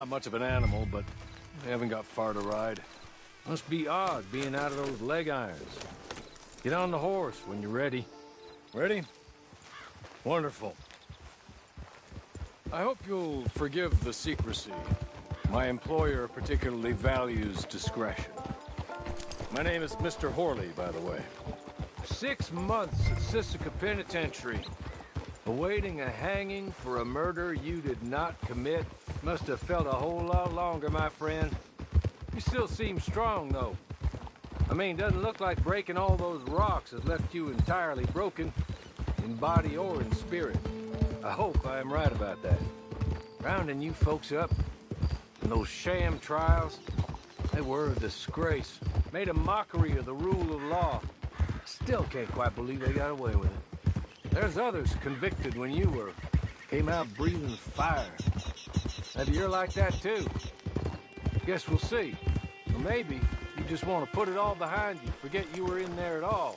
not much of an animal, but they haven't got far to ride. Must be odd being out of those leg irons. Get on the horse when you're ready. Ready? Wonderful. I hope you'll forgive the secrecy. My employer particularly values discretion. My name is Mr. Horley, by the way. 6 months at Sisika Penitentiary, awaiting a hanging for a murder you did not commit. Must have felt a whole lot longer, my friend. You still seem strong, though. I mean, doesn't look like breaking all those rocks has left you entirely broken, in body or in spirit. I hope I am right about that. Rounding you folks up, and those sham trials, they were a disgrace. Made a mockery of the rule of law. Still can't quite believe they got away with it. There's others convicted when you were. Came out breathing fire. Maybe you're like that too. Guess we'll see. Or maybe you just want to put it all behind you, forget you were in there at all.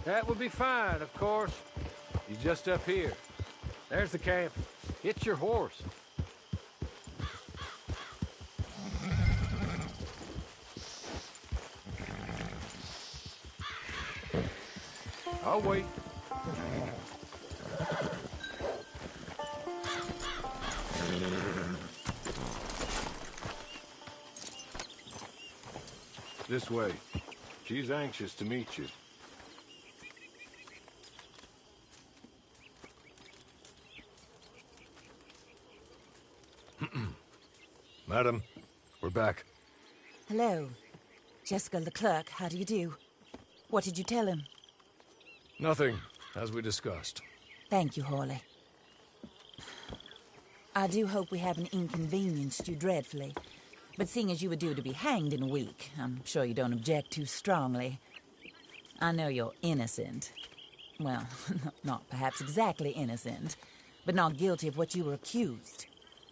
That would be fine, of course. You're just up here. There's the camp. Hit your horse. I'll wait. This way. She's anxious to meet you. Madam, we're back. Hello. Jessica Leclerc, how do you do? What did you tell him? Nothing, as we discussed. Thank you, Horley. I do hope we haven't inconvenienced you dreadfully. But seeing as you were due to be hanged in a week, I'm sure you don't object too strongly. I know you're innocent. Well, not perhaps exactly innocent, but not guilty of what you were accused.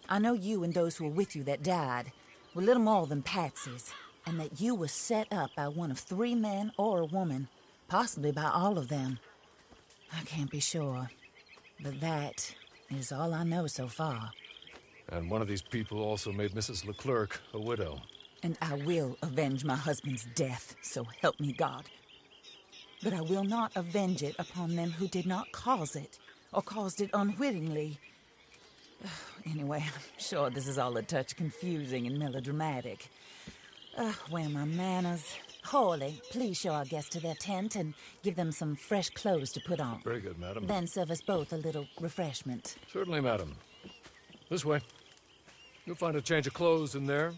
I know you and those who were with you that died were little more than patsies, and that you were set up by one of 3 men or a woman, possibly by all of them. I can't be sure, but that is all I know so far. And one of these people also made Mrs. Leclerc a widow. And I will avenge my husband's death, so help me God. But I will not avenge it upon them who did not cause it, or caused it unwittingly. Anyway, I'm sure this is all a touch confusing and melodramatic. Where are my manners? Horley, please show our guests to their tent and give them some fresh clothes to put on. Very good, madam. Then serve us both a little refreshment. Certainly, madam. This way. You'll find a change of clothes in there,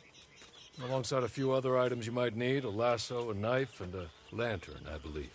alongside a few other items you might need, a lasso, a knife, and a lantern, I believe.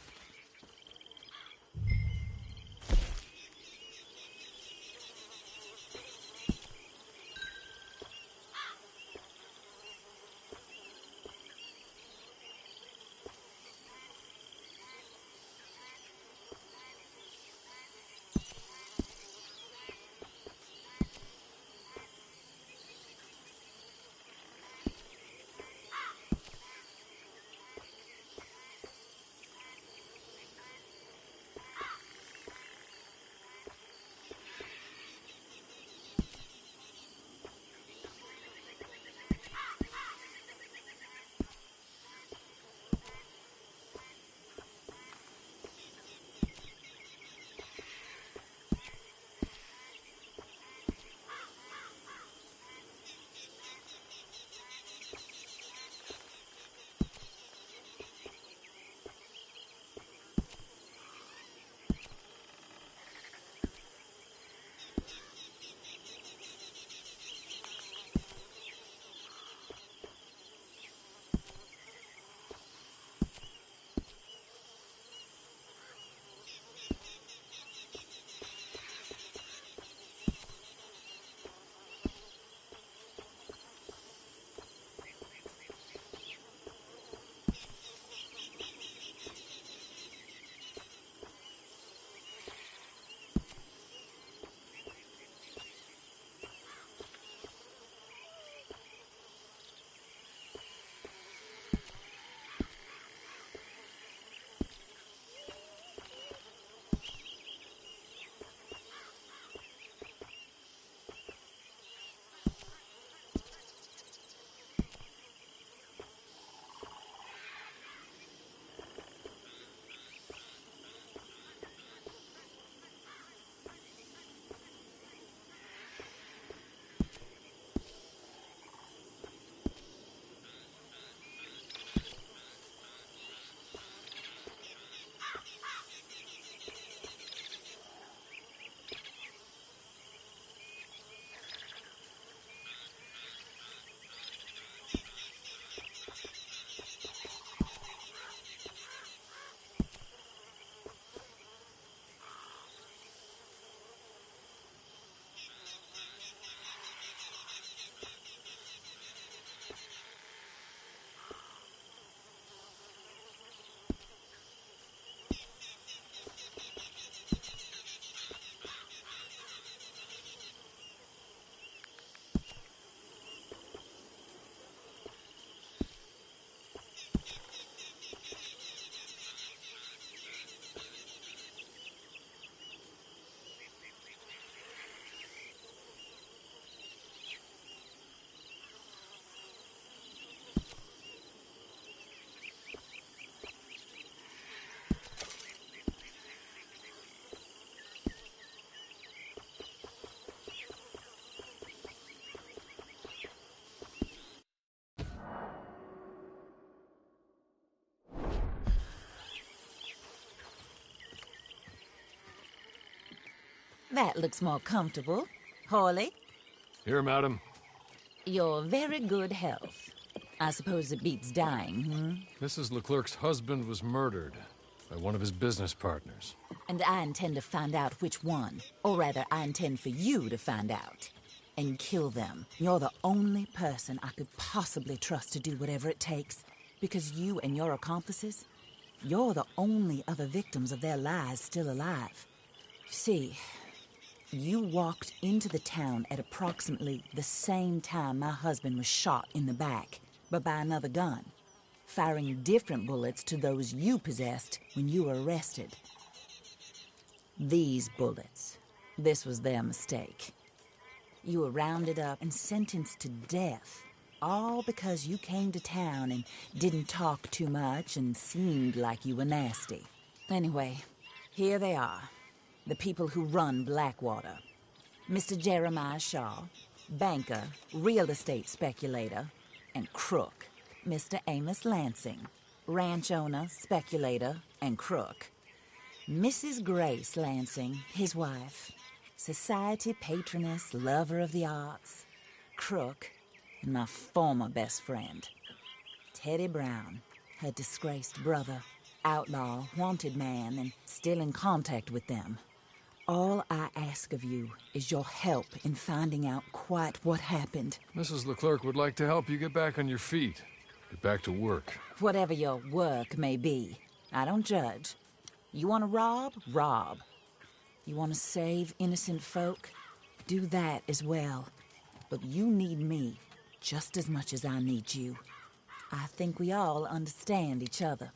That looks more comfortable. Hawley, Here, madam. your very good health. I suppose it beats dying, Mrs. Leclerc's husband was murdered by one of his business partners. And I intend to find out which one. Or rather, I intend for you to find out. And kill them. You're the only person I could possibly trust to do whatever it takes. Because you and your accomplices, you're the only other victims of their lies still alive. See, you walked into the town at approximately the same time my husband was shot in the back, but by another gun, firing different bullets to those you possessed when you were arrested. These bullets, this was their mistake. You were rounded up and sentenced to death, all because you came to town and didn't talk too much and seemed like you were nasty. Anyway, here they are, the people who run Blackwater. Mr. Jeremiah Shaw, banker, real estate speculator, and crook. Mr. Amos Lansing, ranch owner, speculator, and crook. Mrs. Grace Lansing, his wife, society patroness, lover of the arts, crook, and my former best friend. Teddy Brown, her disgraced brother, outlaw, wanted man, and still in contact with them. All I ask of you is your help in finding out quite what happened. Mrs. Leclerc would like to help you get back on your feet. Get back to work. Whatever your work may be, I don't judge. You want to rob? Rob. You want to save innocent folk? Do that as well. But you need me just as much as I need you. I think we all understand each other.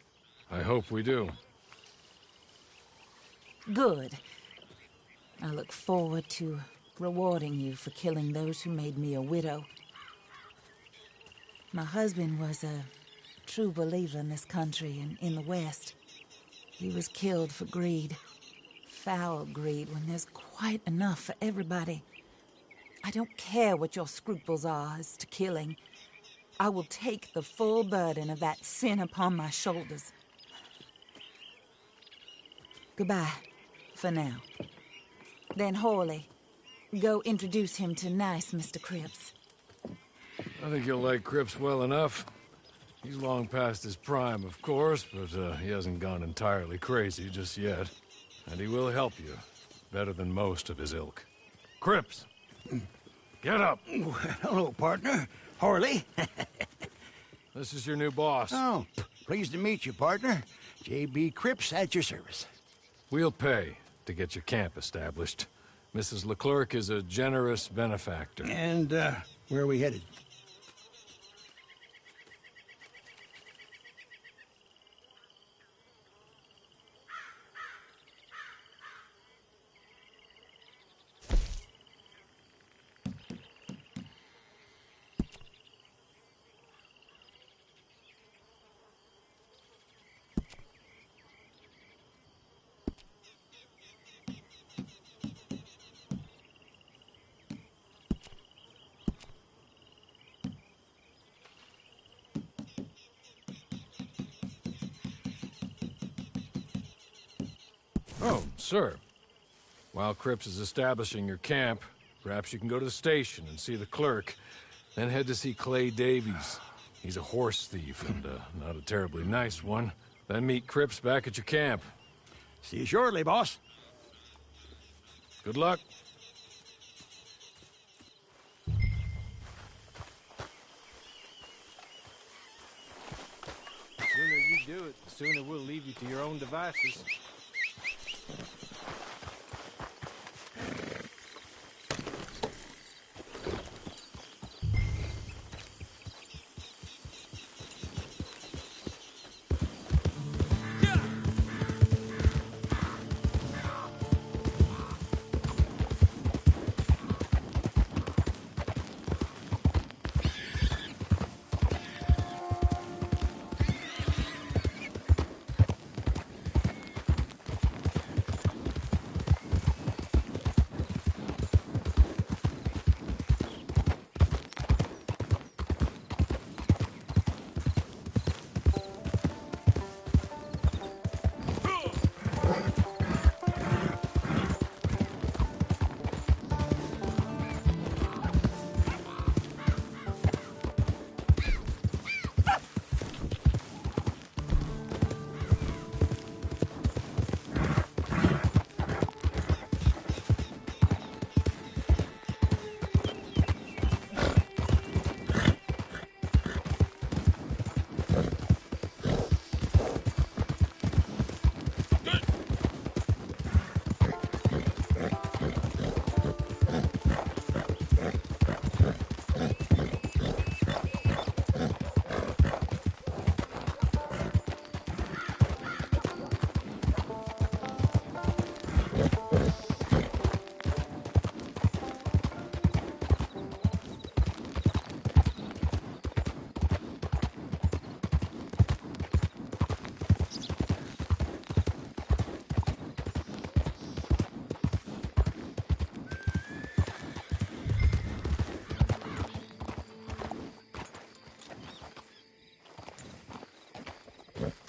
I hope we do. Good. I look forward to rewarding you for killing those who made me a widow. My husband was a true believer in this country and in the West. He was killed for greed. Foul greed when there's quite enough for everybody. I don't care what your scruples are as to killing. I will take the full burden of that sin upon my shoulders. Goodbye, for now. Then Hawley, go introduce him to nice Mr. Cripps. I think you'll like Cripps well enough. He's long past his prime, of course, but he hasn't gone entirely crazy just yet. And he will help you, better than most of his ilk. Cripps! Get up! Hello, partner. Harley. This is your new boss. Oh, pleased to meet you, partner. J.B. Cripps at your service. We'll pay to get your camp established. Mrs. Leclerc is a generous benefactor. And, where are we headed? Oh, sir. While Cripps is establishing your camp, perhaps you can go to the station and see the clerk, then head to see Clay Davies. He's a horse thief, and not a terribly nice one. Then meet Cripps back at your camp. See you shortly, boss. Good luck. The sooner you do it, the sooner we'll leave you to your own devices.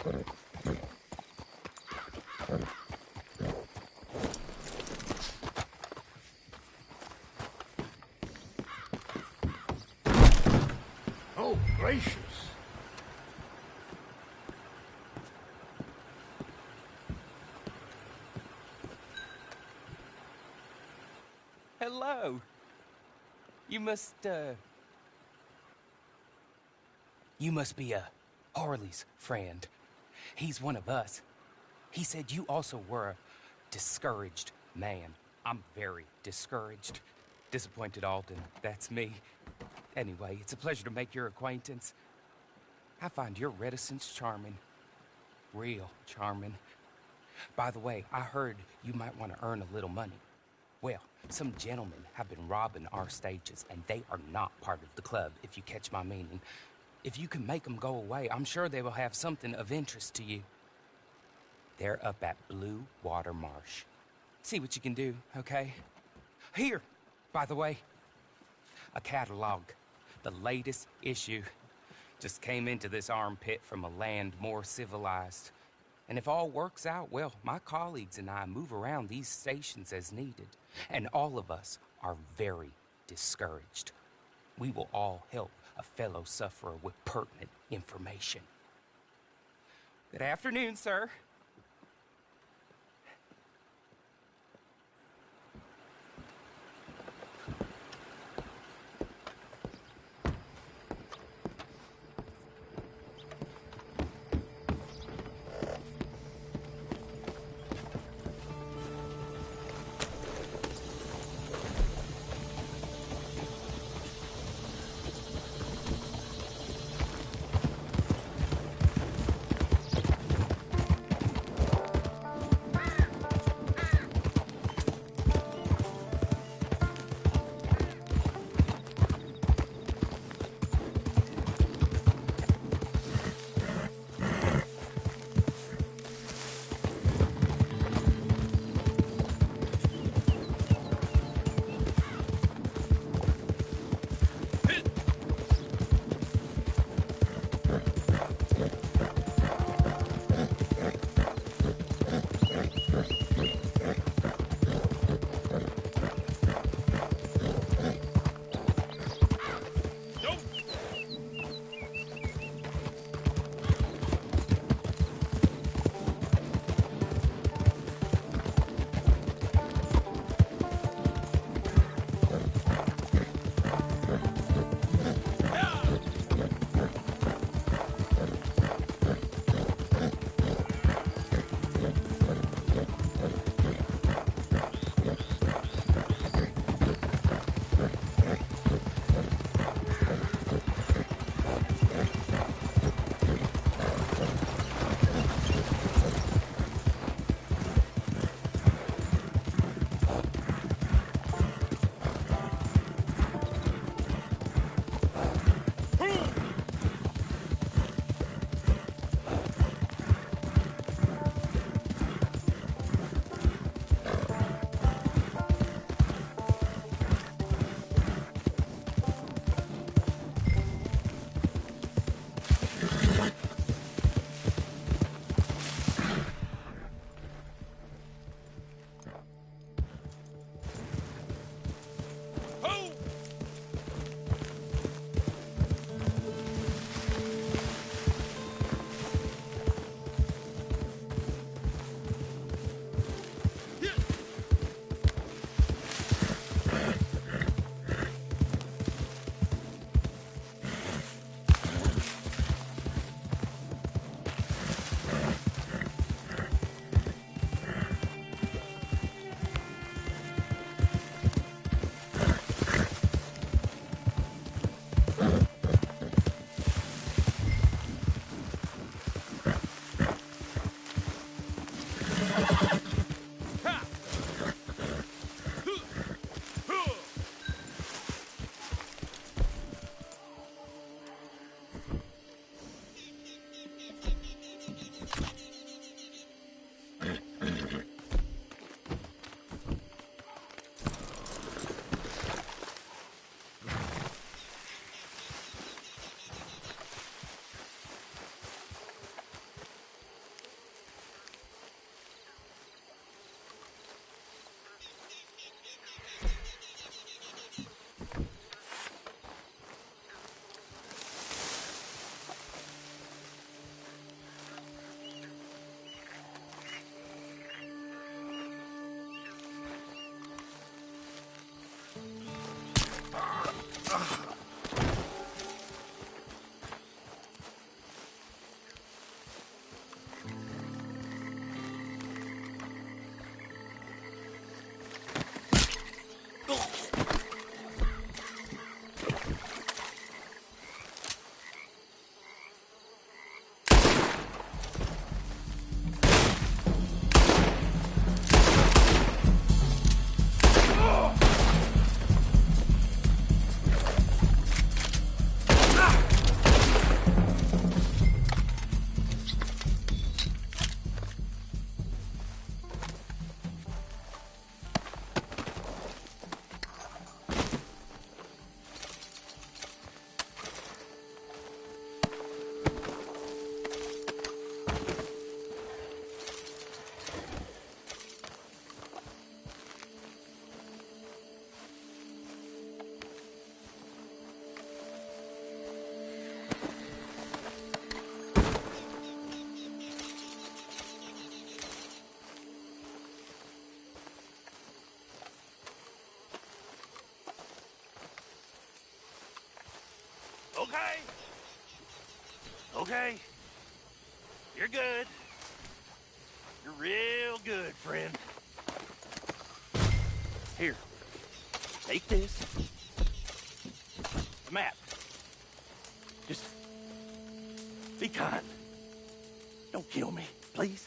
Oh, gracious. Hello. You must be Harley's friend. He's one of us. He said you also were a discouraged man. I'm very discouraged. Disappointed Alden, that's me. Anyway, it's a pleasure to make your acquaintance. I find your reticence charming. Real charming. By the way, I heard you might want to earn a little money. Well, some gentlemen have been robbing our stages, and they are not part of the club, if you catch my meaning. If you can make them go away, I'm sure they will have something of interest to you. They're up at Blue Water Marsh. See what you can do, okay? Here, by the way, a catalog. The latest issue. Just came into this armpit from a land more civilized. And if all works out, well, my colleagues and I move around these stations as needed. And all of us are very discouraged. We will all help a fellow sufferer with pertinent information. Good afternoon, sir. Okay. Okay. You're good. You're real good, friend. Here. Take this. A map. Just be kind. Don't kill me, please.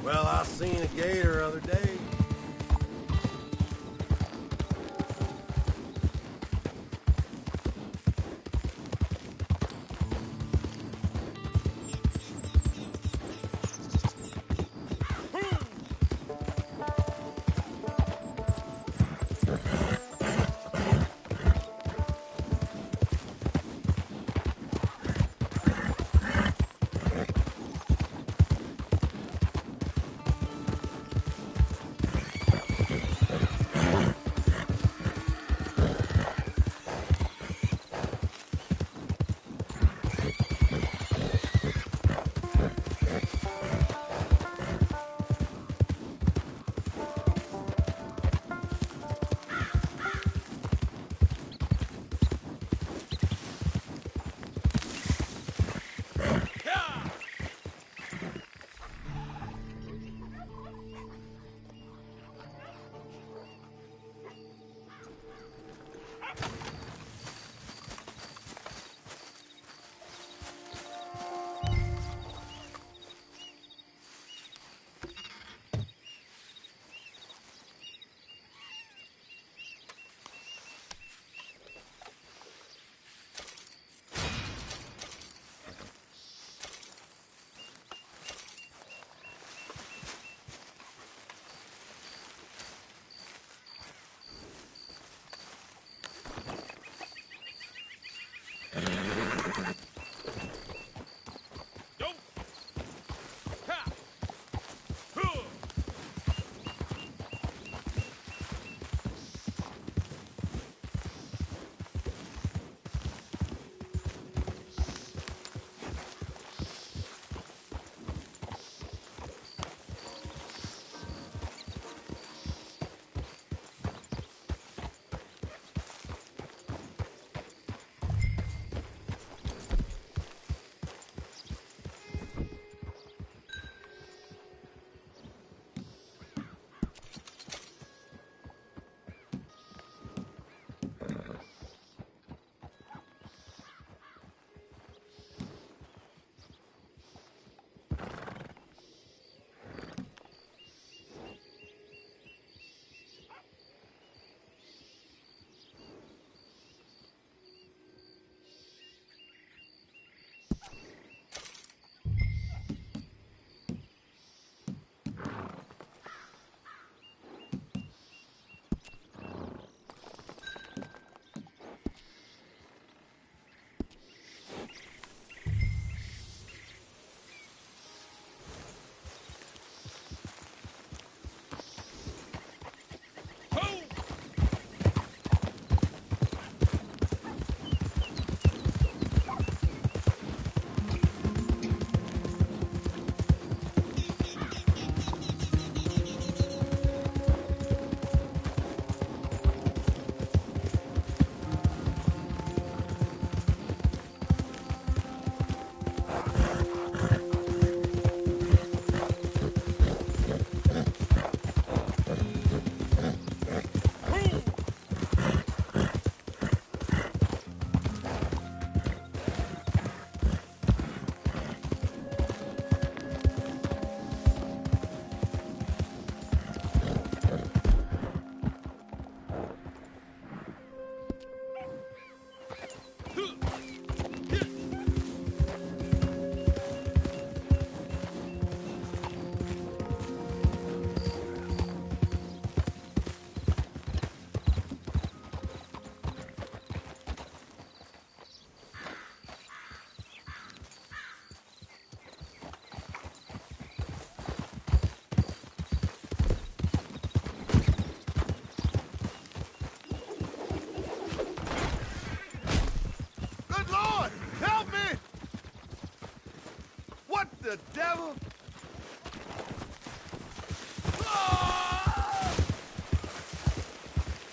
Well, I seen a gator other day. the devil?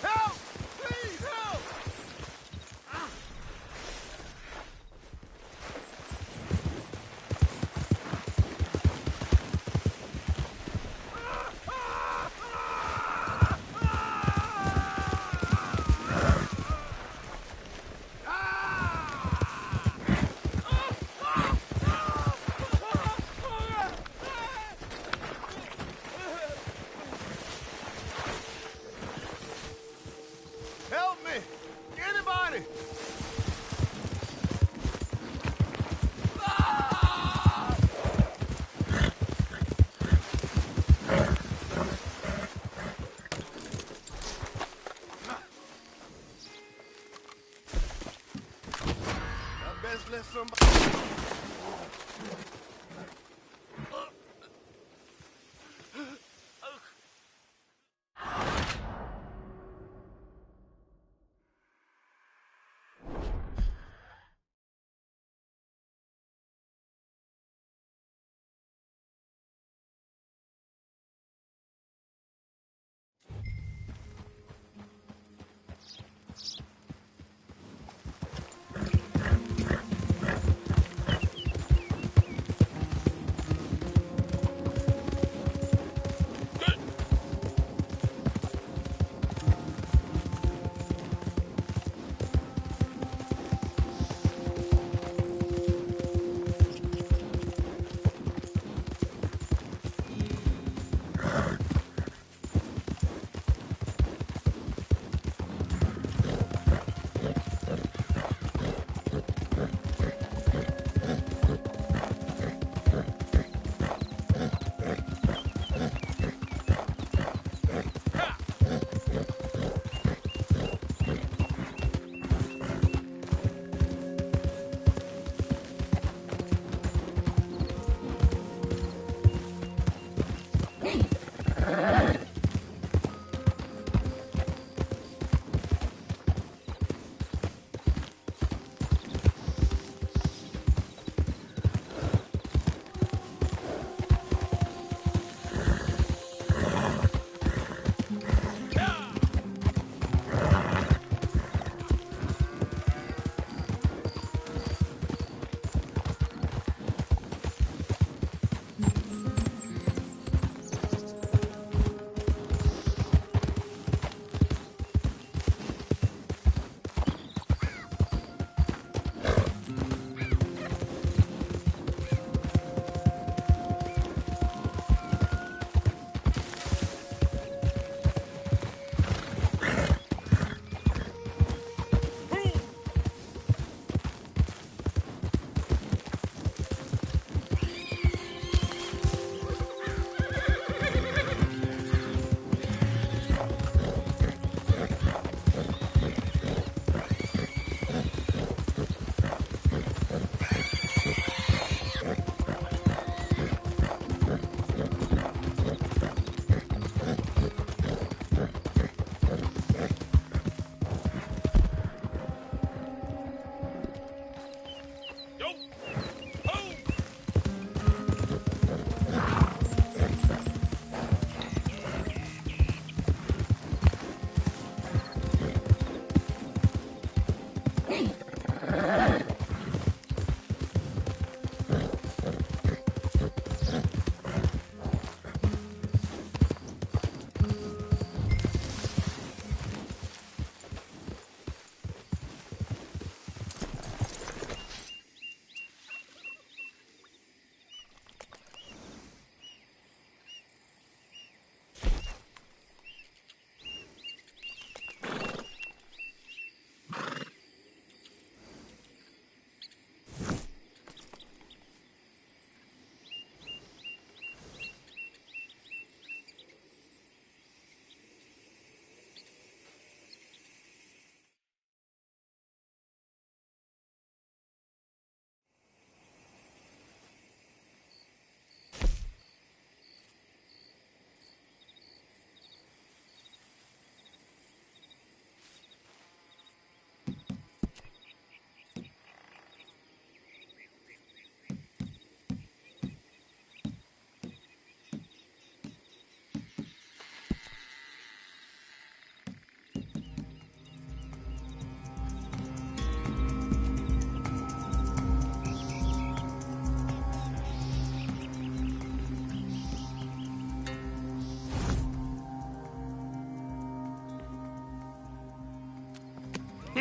Help! Please, help! Help me! Anybody! I best let somebody...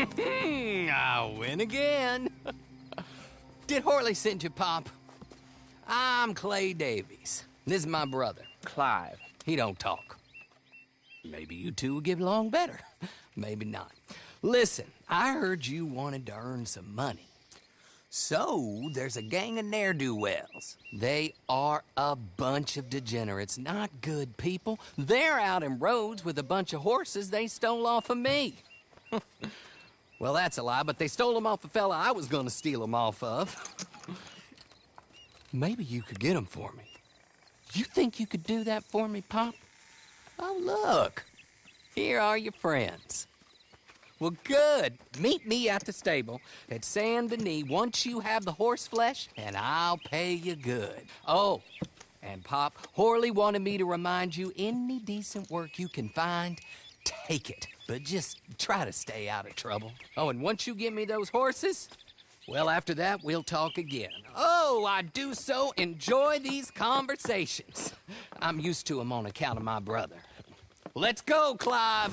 I win again. Did Horley send you, Pop? I'm Clay Davies. This is my brother, Clive. He don't talk. Maybe you two will get along better. Maybe not. Listen, I heard you wanted to earn some money. So, there's a gang of ne'er-do-wells. They are a bunch of degenerates, not good people. They're out in roads with a bunch of horses they stole off of me. Well, that's a lie, but they stole them off a fella I was gonna steal them off of. Maybe you could get them for me. You think you could do that for me, Pop? Oh, look. Here are your friends. Well, good. Meet me at the stable at Saint Denis once you have the horse flesh, and I'll pay you good. Oh, and Pop, Horley wanted me to remind you, any decent work you can find, take it. But just try to stay out of trouble. Oh, and once you give me those horses, well, after that, we'll talk again. Oh, I do so enjoy these conversations. I'm used to them on account of my brother. Let's go, Clive.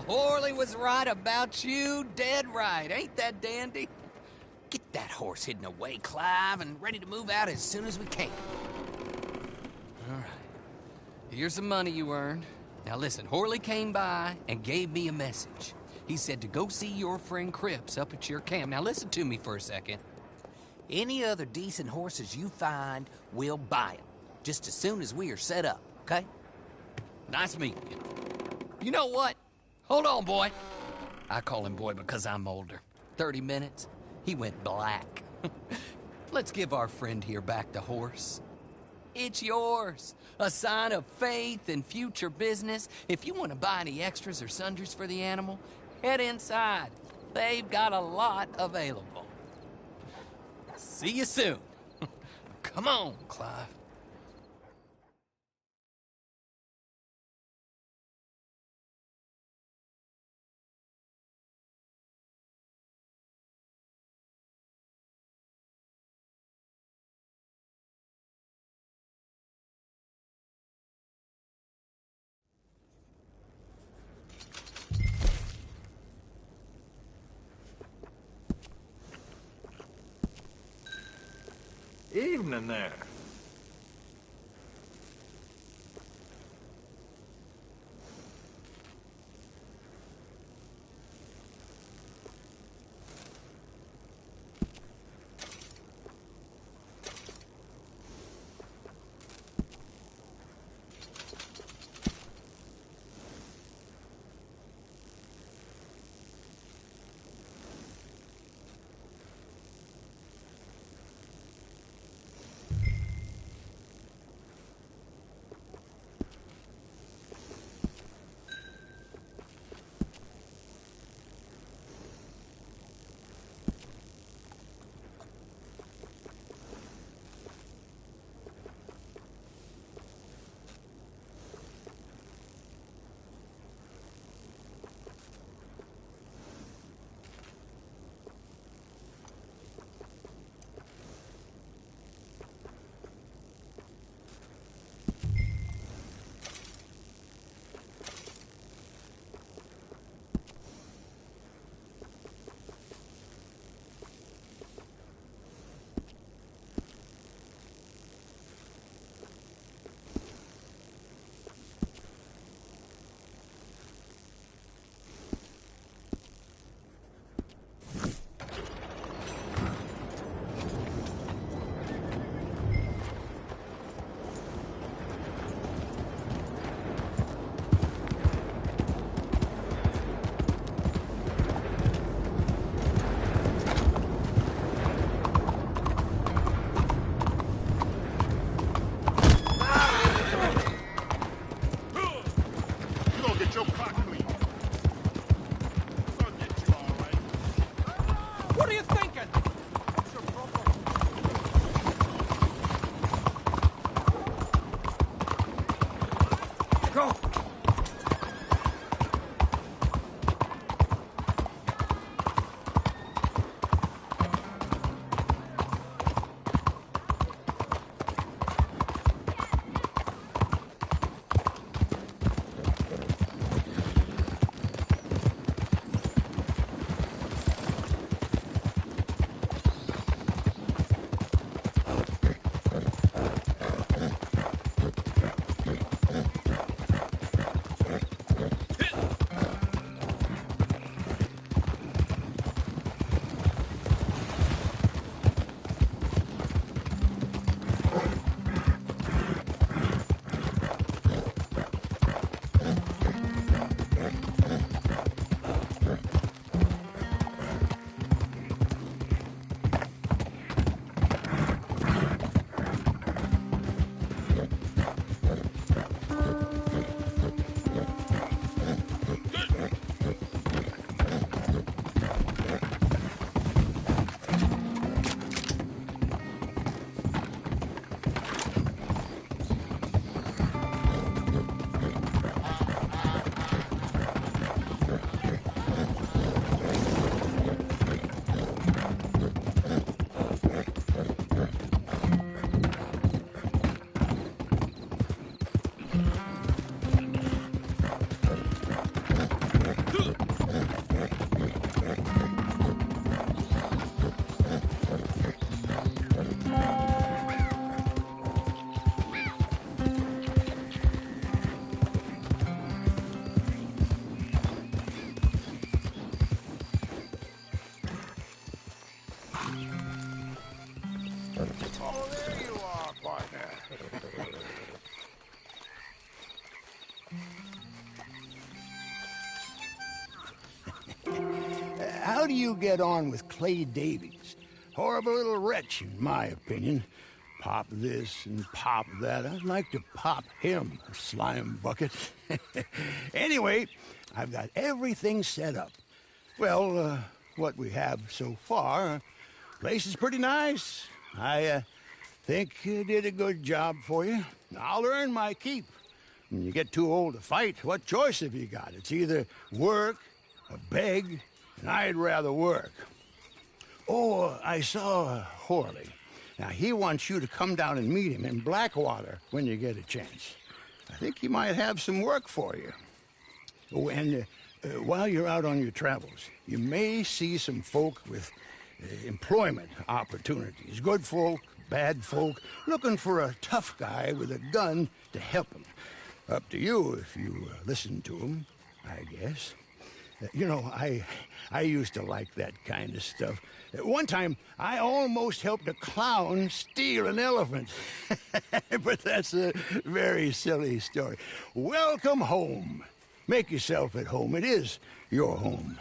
Horley was right about you, dead right. Ain't that dandy? Get that horse hidden away, Clive, and ready to move out as soon as we can. All right. Here's the money you earned. Now listen, Horley came by and gave me a message. He said to go see your friend Cripps up at your camp. Now listen to me for a second. Any other decent horses you find, we'll buy them. Just as soon as we are set up, okay? Nice meeting you. You know what? Hold on, boy. I call him boy because I'm older. 30 minutes, he went black. Let's give our friend here back the horse. It's yours. A sign of faith and future business. If you want to buy any extras or sundries for the animal, head inside. They've got a lot available. See you soon. Come on, Clive. Evening there. What are you thinking? Go! Oh, there you are, partner. How do you get on with Clay Davies? Horrible little wretch, in my opinion. Pop this and pop that. I'd like to pop him, a slime bucket. Anyway, I've got everything set up. Well, what we have so far, place is pretty nice. I think you did a good job for you. I'll earn my keep. When you get too old to fight, what choice have you got? It's either work or beg, and I'd rather work. Oh, I saw Horley. Now, he wants you to come down and meet him in Blackwater when you get a chance. I think he might have some work for you. Oh, and while you're out on your travels, you may see some folk with employment opportunities. Good folk, bad folk, looking for a tough guy with a gun to help them. Up to you if you listen to them, I guess. You know, I used to like that kind of stuff. One time, I almost helped a clown steal an elephant. But that's a very silly story. Welcome home. Make yourself at home. It is your home.